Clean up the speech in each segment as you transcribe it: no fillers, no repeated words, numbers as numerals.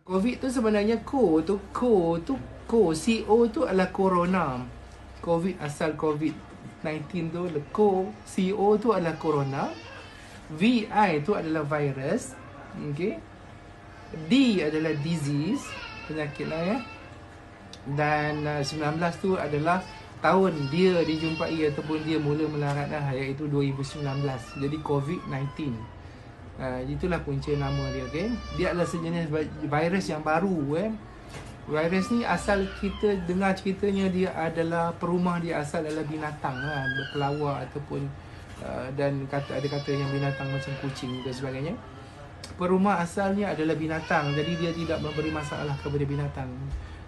COVID tu sebenarnya CO tu adalah corona. COVID asal COVID-19 tu CO tu adalah corona. VI tu adalah virus. Okay. D adalah disease, penyakit lah ya. Dan 19 tu adalah tahun dia dijumpai ataupun dia mula melarat lah, iaitu 2019. Jadi COVID-19. Itulah punca nama dia, okay? Dia adalah sejenis virus yang baru, Virus ni asal kita dengar ceritanya dia adalah perumah dia asal adalah binatang lah, berkelawar ataupun dan ada kata yang binatang macam kucing dan sebagainya. Perumah asalnya adalah binatang, jadi dia tidak memberi masalah kepada binatang.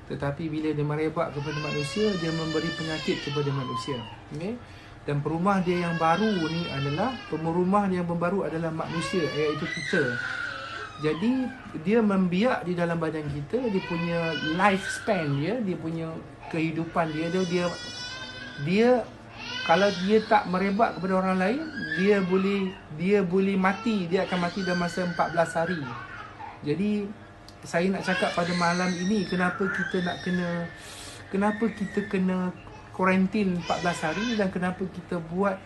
Tetapi bila dia merebak kepada manusia, dia memberi penyakit kepada manusia, okay? Dan perumah dia yang baru ni adalah, pemerumah dia yang baru adalah manusia, iaitu kita. Jadi dia membiak di dalam badan kita, dia punya lifespan dia punya kehidupan dia kalau dia tak merebak kepada orang lain, dia boleh mati, dia akan mati dalam masa 14 hari. Jadi saya nak cakap pada malam ini, kenapa kita kena kuarantin 14 hari dan kenapa kita buat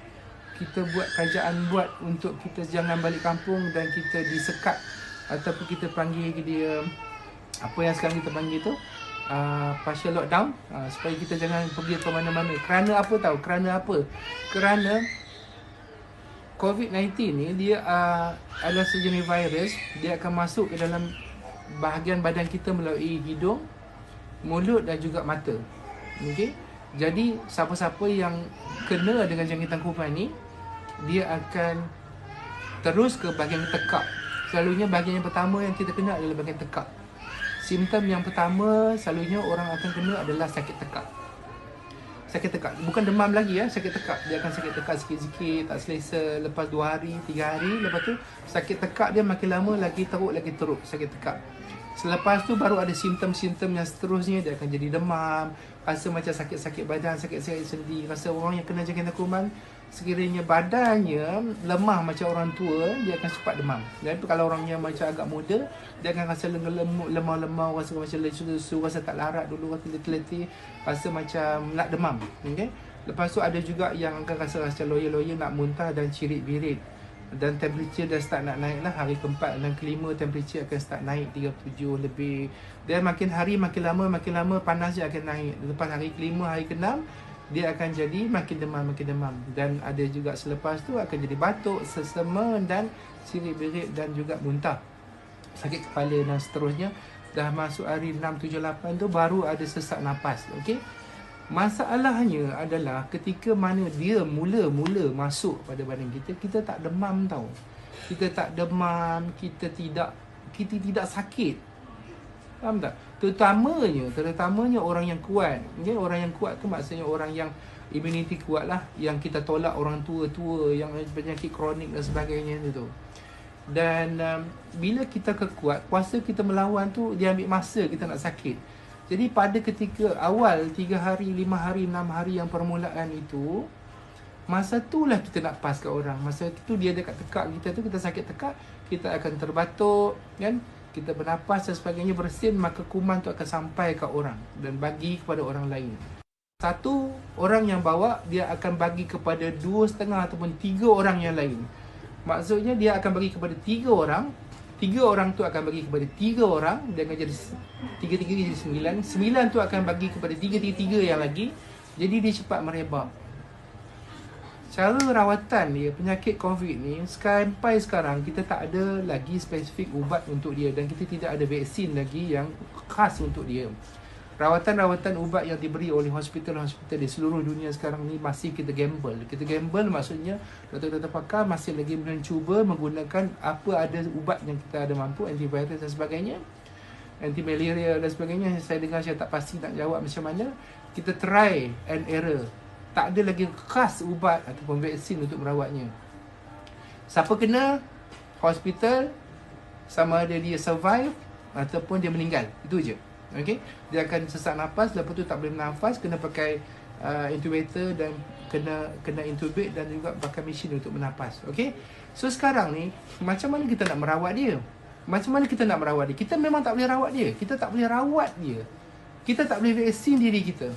kerajaan buat untuk kita jangan balik kampung dan kita disekat ataupun kita panggil dia apa yang sekarang kita panggil tu partial lockdown, supaya kita jangan pergi ke mana-mana. Kerana apa tahu? Kerana COVID-19 ni dia adalah sejenis virus. Dia akan masuk ke dalam bahagian badan kita melalui hidung, mulut dan juga mata. Okey. Jadi siapa-siapa yang kena dengan jangkitan kuman ni, dia akan terus ke bahagian tekak. Selalunya bahagian yang pertama yang kita kena adalah bahagian tekak. Simptom yang pertama selalunya orang akan kena adalah sakit tekak. Sakit tekak, bukan demam lagi ya, sakit tekak. Dia akan sakit tekak sikit-sikit, tak selesa, lepas 2 hari, 3 hari, lepas tu sakit tekak dia makin lama lagi teruk sakit tekak. Selepas tu baru ada simptom-simptom yang seterusnya, dia akan jadi demam, rasa macam sakit-sakit badan, sakit-sakit sendi. Rasa orang yang kena jangkitan kuman, sekiranya badannya lemah macam orang tua, dia akan cepat demam. Dan kalau orangnya macam agak muda, dia akan rasa lemah-lemah, rasa macam lesu-lesu, rasa tak larat dulu, rasa letih-letih, rasa macam nak demam. Okay? Lepas tu ada juga yang akan rasa loya-loya, nak muntah dan cirit-birit. Dan temperature dah start nak naik lah. Hari keempat dan kelima temperature akan start naik 37 lebih. Dan makin hari makin lama panas dia akan naik. Lepas hari kelima, hari keenam, dia akan jadi makin demam. Dan ada juga selepas tu akan jadi batuk, sesama dan cirit-birit dan juga muntah, sakit kepala dan seterusnya. Dah masuk hari 6, 7, 8 tu baru ada sesak nafas. Okey. Masalahnya adalah ketika mana dia mula-mula masuk pada badan kita, kita tak demam tau. Kita tak demam, kita tidak sakit. Faham tak? Terutamanya orang yang kuat. Okay? Orang yang kuat tu maksudnya orang yang immunity kuat lah, yang kita tolak orang tua-tua yang penyakit kronik dan sebagainya tu. Dan bila kita kekuat, kuasa kita melawan tu dia ambil masa kita nak sakit. Jadi pada ketika awal 3 hari, 5 hari, 6 hari yang permulaan itu, masa itulah kita nak pas kat orang. Masa itu dia dekat tekak kita tu, kita sakit tekak, kita akan terbatuk, kan? Kita bernafas dan sebagainya bersin, maka kuman tu akan sampai kat orang dan bagi kepada orang lain. Satu orang yang bawa, dia akan bagi kepada 2,5 ataupun 3 orang yang lain. Maksudnya dia akan bagi kepada 3 orang, 3 orang tu akan bagi kepada 3 orang, dia akan jadi 3 jadi 9. 9 tu akan bagi kepada 3 yang lagi. Jadi dia cepat merebak. Cara rawatan dia, penyakit COVID ni, sampai sekarang kita tak ada lagi spesifik ubat untuk dia. Dan kita tidak ada vaksin lagi yang khas untuk dia. Rawatan-rawatan ubat yang diberi oleh hospital-hospital di seluruh dunia sekarang ni masih kita gamble. Kita gamble maksudnya doktor-doktor pakar masih lagi mencuba menggunakan apa ada ubat yang kita ada mampu, antivirus dan sebagainya, anti-malaria dan sebagainya. Saya dengar, saya tak pasti nak jawab macam mana. Kita try and error. Tak ada lagi khas ubat ataupun vaksin untuk merawatnya. Siapa kena, hospital, sama ada dia survive ataupun dia meninggal. Itu je. Okay? Dia akan sesak nafas, lepas tu tak boleh bernafas, kena pakai intubator dan kena intubate dan juga pakai mesin untuk bernafas. Okay? So sekarang ni, macam mana kita nak merawat dia? Macam mana kita nak merawat dia? Kita memang tak boleh rawat dia. Kita tak boleh rawat dia. Kita tak boleh vaksin diri kita.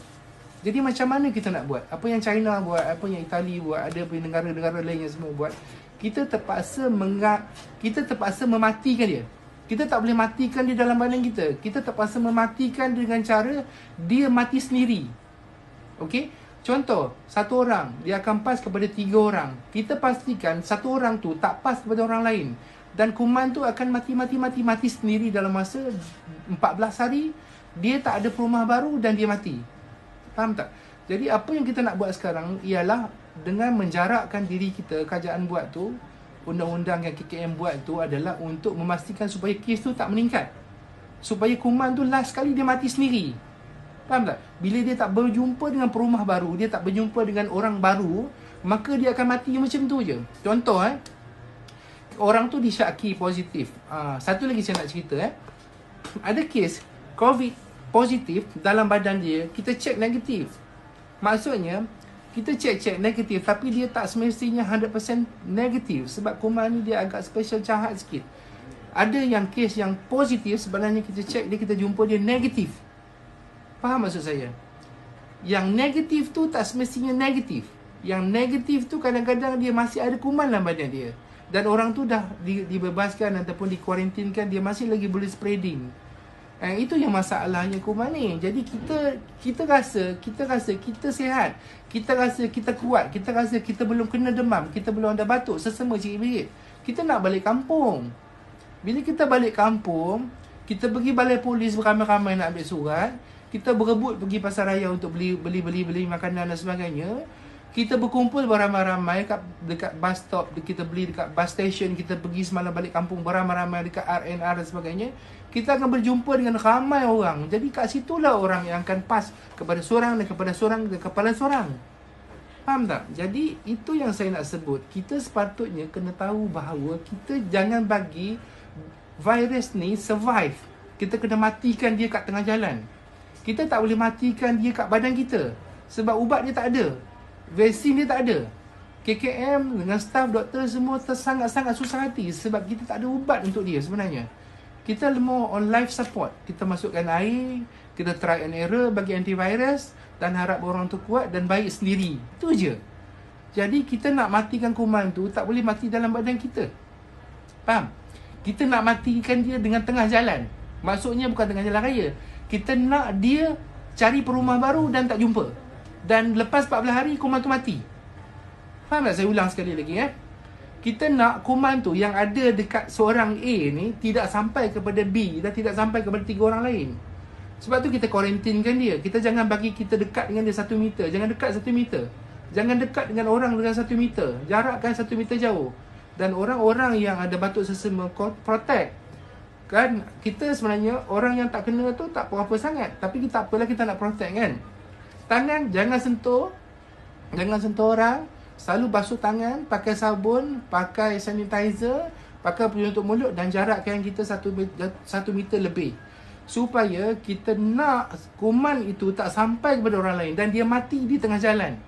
Jadi macam mana kita nak buat? Apa yang China buat, apa yang Itali buat, ada apa yang negara-negara lain yang semua buat, kita terpaksa mematikan dia. Kita tak boleh matikan dia dalam badan kita. Kita terpaksa mematikan dengan cara dia mati sendiri. Okey? Contoh, satu orang dia akan pas kepada 3 orang. Kita pastikan satu orang tu tak pas kepada orang lain. Dan kuman tu akan mati sendiri dalam masa 14 hari. Dia tak ada perumah baru dan dia mati. Faham tak? Jadi apa yang kita nak buat sekarang ialah dengan menjarakkan diri kita, kerajaan buat tu, undang-undang yang KKM buat tu adalah untuk memastikan supaya kes tu tak meningkat. Supaya kuman tu last sekali dia mati sendiri. Faham tak? Bila dia tak berjumpa dengan perumah baru, dia tak berjumpa dengan orang baru, maka dia akan mati macam tu je. Contoh orang tu disyaki positif. Satu lagi saya nak cerita ada kes COVID positif dalam badan dia, kita cek negatif. Maksudnya kita cek negatif tapi dia tak semestinya 100% negatif sebab kuman ni dia agak special jahat sikit. Ada yang kes yang positif sebenarnya kita cek dia, kita jumpa dia negatif. Faham maksud saya? Yang negatif tu tak semestinya negatif. Yang negatif tu kadang-kadang dia masih ada kuman dalam badan dia. Dan orang tu dah dibebaskan ataupun dikuarantinkan, dia masih lagi boleh spreading. Itu yang masalahnya kuman ni. Jadi kita rasa kita sihat. Kita rasa kita kuat. Kita rasa kita belum kena demam. Kita belum ada batuk, sesama cikit-bikit. Kita nak balik kampung. Bila kita balik kampung, kita pergi balai polis beramai-ramai nak ambil surat. Kita berebut pergi pasar raya untuk beli makanan dan sebagainya. Kita berkumpul beramai-ramai dekat bus stop, kita beli dekat bus station, kita pergi semalam balik kampung beramai-ramai dekat RNR dan sebagainya. Kita akan berjumpa dengan ramai orang. Jadi kat situlah orang yang akan pas kepada seorang dan kepada seorang dan kepada seorang. Faham tak? Jadi itu yang saya nak sebut. Kita sepatutnya kena tahu bahawa kita jangan bagi virus ni survive. Kita kena matikan dia kat tengah jalan. Kita tak boleh matikan dia kat badan kita. Sebab ubat dia tak ada. Vaksin dia tak ada. KKM dengan staf doktor semua sangat-sangat susah hati sebab kita tak ada ubat untuk dia sebenarnya. Kita more on life support. Kita masukkan air, kita try and error bagi antivirus dan harap orang tu kuat dan baik sendiri. Itu je. Jadi kita nak matikan kuman tu tak boleh mati dalam badan kita. Faham? Kita nak matikan dia dengan tengah jalan. Maksudnya bukan tengah jalan raya. Kita nak dia cari perumah baru dan tak jumpa. Dan lepas 14 hari kuman tu mati. Faham tak? Saya ulang sekali lagi Kita nak kuman tu yang ada dekat seorang A ni tidak sampai kepada B dan tidak sampai kepada 3 orang lain. Sebab tu kita kuarantinkan dia. Kita jangan bagi kita dekat dengan dia 1 meter. Jangan dekat 1 meter. Jangan dekat dengan orang dengan 1 meter. Jarakkan 1 meter jauh. Dan orang-orang yang ada batuk sesama protect. Kan kita sebenarnya orang yang tak kena tu tak apa-apa sangat. Tapi kita apalah kita nak protect kan. Tangan jangan sentuh. Jangan sentuh orang. Selalu basuh tangan, pakai sabun, pakai sanitizer, pakai penutup mulut dan jarakkan kita 1 meter lebih. Supaya kita nak kuman itu tak sampai kepada orang lain dan dia mati di tengah jalan.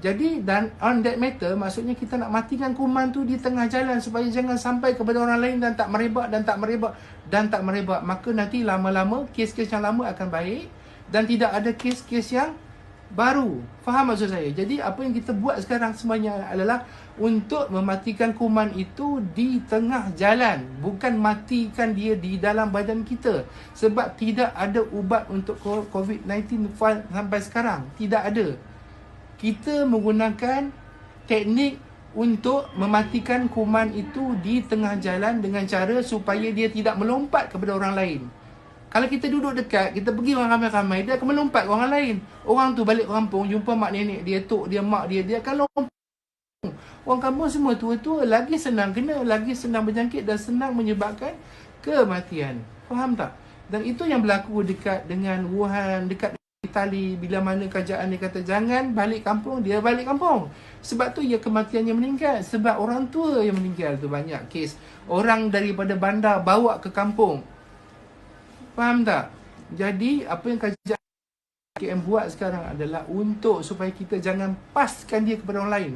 Jadi dan on that matter maksudnya kita nak matikan kuman tu di tengah jalan supaya jangan sampai kepada orang lain dan tak merebak dan tak merebak dan tak merebak. Maka nanti lama-lama kes-kes yang lama akan baik dan tidak ada kes-kes yang baru. Faham maksud saya? Jadi apa yang kita buat sekarang semuanya adalah untuk mematikan kuman itu di tengah jalan, bukan matikan dia di dalam badan kita. Sebab tidak ada ubat untuk COVID-19 sampai sekarang. Tidak ada. Kita menggunakan teknik untuk mematikan kuman itu di tengah jalan dengan cara supaya dia tidak melompat kepada orang lain. Kalau kita duduk dekat, kita pergi orang ramai-ramai, dia akan melompat ke orang lain. Orang tu balik kampung, jumpa mak nenek dia, tok dia, mak dia, dia akan lompat. Orang kampung semua tua-tua, lagi senang kena, lagi senang berjangkit dan senang menyebabkan kematian. Faham tak? Dan itu yang berlaku dekat dengan Wuhan, dekat Itali, bila mana kerajaan dia kata jangan balik kampung, dia balik kampung. Sebab tu ya kematiannya meningkat. Sebab orang tua yang meninggal tu banyak kes. Orang daripada bandar bawa ke kampung. Faham tak? Jadi apa yang kerajaan KM buat sekarang adalah untuk supaya kita jangan paskan dia kepada orang lain.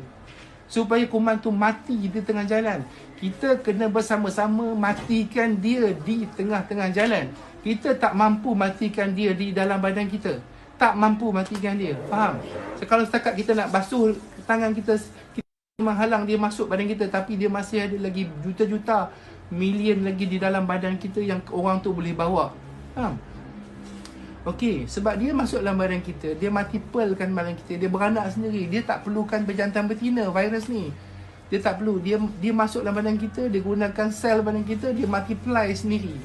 supaya kuman tu mati di tengah jalan. Kita kena bersama-sama matikan dia di tengah-tengah jalan. Kita tak mampu matikan dia di dalam badan kita. Tak mampu matikan dia. Faham? So, kalau setakat kita nak basuh tangan kita, kita menghalang dia masuk badan kita, tapi dia masih ada lagi juta-juta, million lagi di dalam badan kita yang orang tu boleh bawa. Faham? Okey, sebab dia masuk dalam badan kita, dia multiplekan badan kita, dia beranak sendiri. Dia tak perlukan berjantan betina, virus ni. Dia tak perlu. Dia masuk dalam badan kita, dia gunakan sel badan kita, dia multiply sendiri.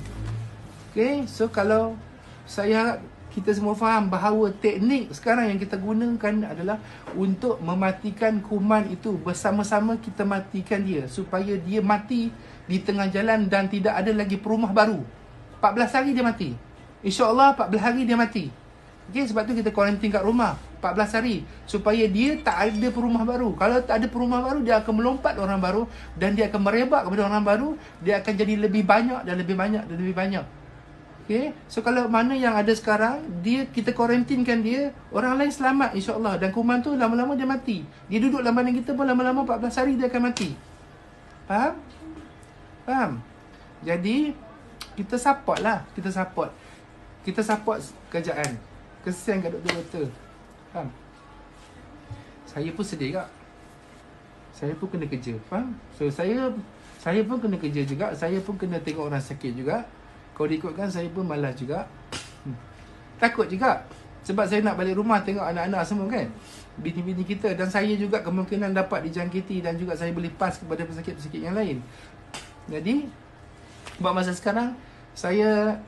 Okey, so kalau saya harap kita semua faham bahawa teknik sekarang yang kita gunakan adalah untuk mematikan kuman itu. Bersama-sama kita matikan dia supaya dia mati di tengah jalan dan tidak ada lagi perumah baru. 14 hari dia mati. InsyaAllah 14 hari dia mati. Okay, sebab tu kita kuarantin kat rumah 14 hari supaya dia tak ada perumah baru. Kalau tak ada perumah baru, dia akan melompat orang baru dan dia akan merebak kepada orang baru. Dia akan jadi lebih banyak dan lebih banyak dan lebih banyak. Okay, so kalau mana yang ada sekarang, kita kuarantinkan dia, orang lain selamat insyaAllah. Dan kuman tu lama-lama dia mati. Dia duduk dalam badan kita pun lama-lama 14 hari dia akan mati. Faham? Faham? Jadi kita support lah. Kita support kerajaan. Kesian kat doktor-doktor. Faham? Saya pun sedih kak. Saya pun kena kerja. Faham? So saya pun kena kerja juga. Saya pun kena tengok orang sakit juga. Kalau diikutkan saya pun malas juga. Takut juga. Sebab saya nak balik rumah tengok anak-anak semua kan. Bini-bini kita. Dan saya juga kemungkinan dapat dijangkiti. Dan juga saya boleh pass kepada pesakit-pesakit yang lain. Jadi buat masa sekarang, saya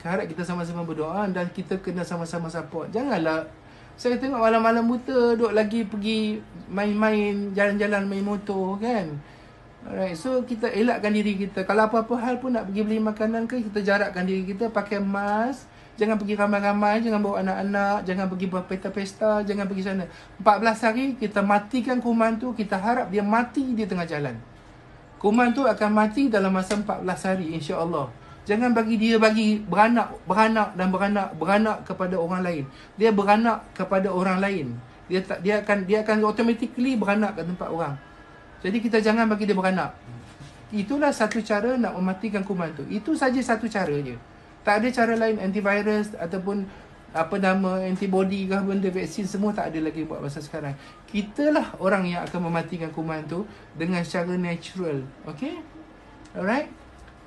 harap kita sama-sama berdoa dan kita kena sama-sama support. Janganlah saya tengok malam-malam buta duk lagi pergi main-main, jalan-jalan main motor kan. Alright, so kita elakkan diri kita. Kalau apa-apa hal pun nak pergi beli makanan ke, kita jarakkan diri kita, pakai mask. Jangan pergi ramai-ramai, jangan bawa anak-anak, jangan pergi buat pesta-pesta, jangan pergi sana. 14 hari kita matikan kuman tu, kita harap dia mati di tengah jalan. Kuman tu akan mati dalam masa 14 hari insya-Allah. Jangan bagi dia beranak kepada orang lain. Dia beranak kepada orang lain. Dia akan automatically beranak ke tempat orang. Jadi kita jangan bagi dia beranak. Itulah satu cara nak mematikan kuman tu. Itu saja satu cara je. Tak ada cara lain, antivirus ataupun antibody ke benda, vaksin semua tak ada lagi buat masa sekarang. Kitalah orang yang akan mematikan kuman tu dengan cara natural. Okay? Alright?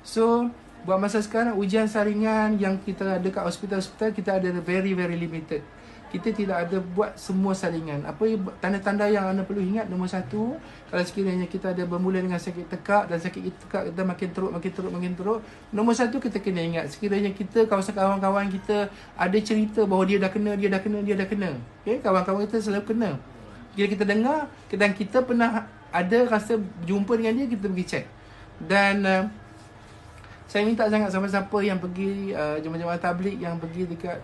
So buat masa sekarang, ujian saringan yang kita ada kat hospital-hospital, kita ada very limited. Kita tidak ada buat semua saringan. Apa tanda-tanda yang anda perlu ingat? Nombor satu, kalau sekiranya kita ada bermula dengan sakit tekak dan sakit tekak kita makin teruk. Nombor satu, kita kena ingat, sekiranya kita, kawan-kawan kita ada cerita bahawa dia dah kena. Okay? Kawan-kawan kita selalu kena. Bila kita dengar dan kita pernah ada rasa jumpa dengan dia, kita pergi check. Dan saya minta sangat siapa-siapa yang pergi jemaah-jemaah tabligh yang pergi dekat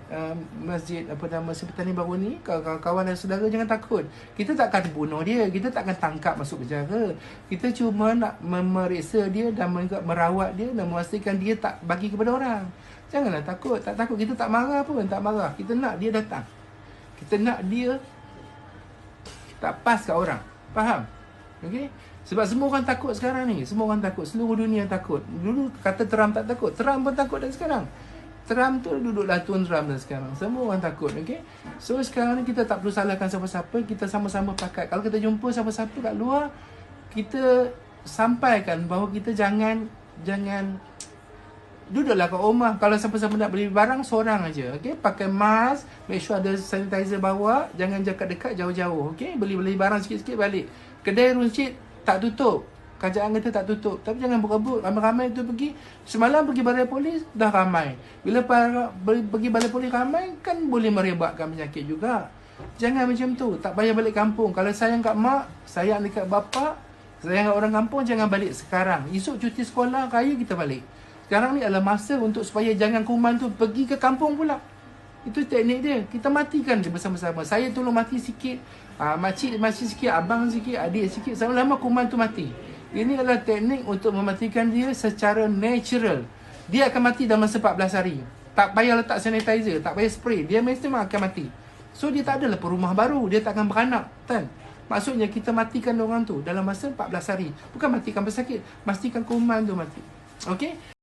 masjid Sepetani Baru ni, kawan-kawan dan saudara, jangan takut. Kita tak akan bunuh dia, kita tak akan tangkap masuk penjara. Kita cuma nak memeriksa dia dan merawat dia dan memastikan dia tak bagi kepada orang. Janganlah takut, tak takut. Kita tak marah pun, tak marah. Kita nak dia datang. Kita nak dia tak pas kat orang. Faham? Okey? Sebab semua orang takut sekarang ni. Semua orang takut. Seluruh dunia takut. Dulu kata Trump tak takut. Trump pun takut dah sekarang. Trump tu duduklah Tuan Trump dah sekarang. Semua orang takut. Okay? So sekarang ni kita tak perlu salahkan siapa-siapa. Kita sama-sama pakat. Kalau kita jumpa siapa-siapa kat luar, kita sampaikan bahawa kita jangan duduklah kat rumah. Kalau siapa-siapa nak beli barang, seorang aja. Okay? Pakai mask. Make sure ada sanitizer bawa. Jangan dekat-dekat, jauh-jauh. Okay? Beli barang sikit-sikit balik. Kedai runcit tak tutup. Kerajaan kata tak tutup. Tapi jangan berebut. Ramai-ramai tu pergi. Semalam pergi balai polis, dah ramai. Bila pergi balai polis ramai, kan boleh merebakkan penyakit juga. Jangan macam tu. Tak payah balik kampung. Kalau sayang kat mak, sayang dekat bapa, sayang kat orang kampung, jangan balik sekarang. Esok cuti sekolah, raya kita balik. Sekarang ni adalah masa untuk supaya jangan kuman tu pergi ke kampung pula. Itu teknik dia. Kita matikan dia bersama-sama. Saya tolong mati sikit, makcik mati sikit, abang sikit, adik sikit. Lama-lama kuman tu mati. Ini adalah teknik untuk mematikan dia secara natural. Dia akan mati dalam masa 14 hari. Tak payah letak sanitizer, tak payah spray. Dia memang akan mati. So dia tak adalah perumah baru. Dia tak akan beranak, kan? Maksudnya kita matikan orang tu dalam masa 14 hari. Bukan matikan pesakit, pastikan kuman tu mati. Okey?